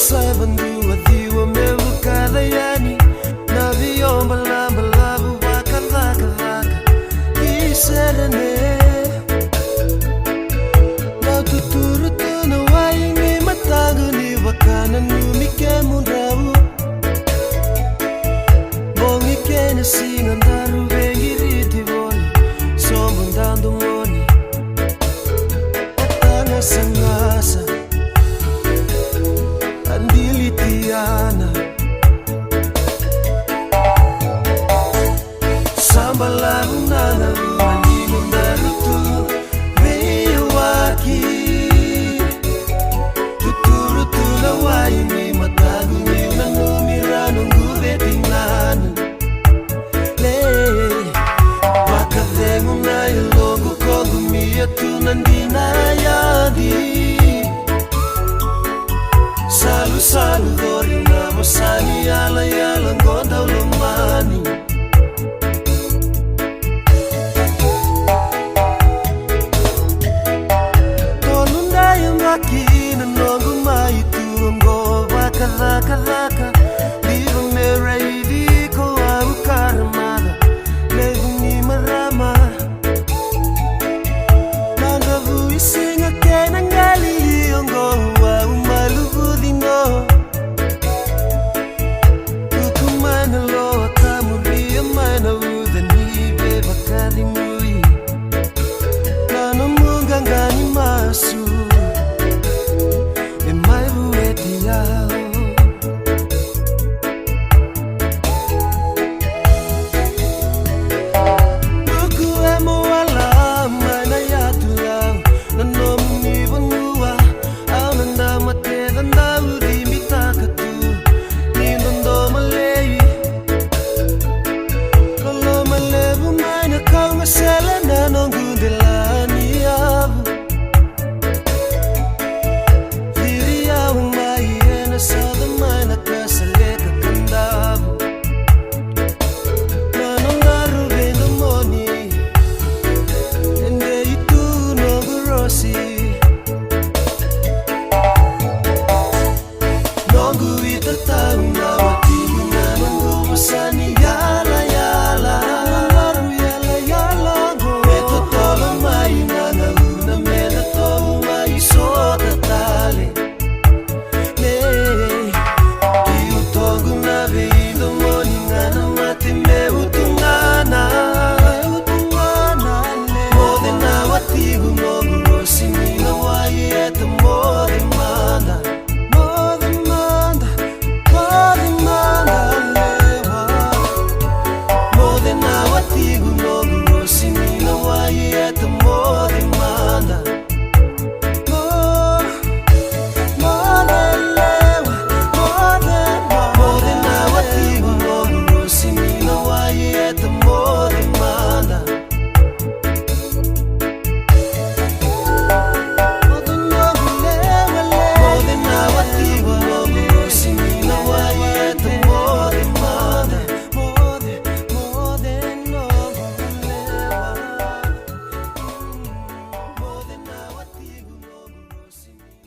Sabandu adiwa mevu kadayani Naviomba lamba lavu waka laka laka Iserane Na tuturu tuna waingi matagu ni wakana numike mundawu Bongi kene singandaru vengi riti voli Sombundando moni Otanga sangasa Andilitiana Sambala unana Manimo narutu Veio aqui Tuturu tula waini Matagu nina numirano Nguvetinano Le Wakavemu na ilogo Kongu mia tunandina yadi Salu dori na masani ala yala ngonda ulumani Tolunda yumakina nongu maitu Ngo waka laka laka Liva mera idiko au karamada Levu ni marama Nanga vui singa kena ngali Ngo au malubu dino Ukumana loa kamuria mana udani beba kadimui Nano munga ngani masu E mai bueti yao Nuku emo wala mana yatu yao Nano mungi vanua Au nanda mate danda udi mitaka tu Nindondo malei Lolo malevu mana kau ngasela Nanongu delani avu Viri au mai ena sa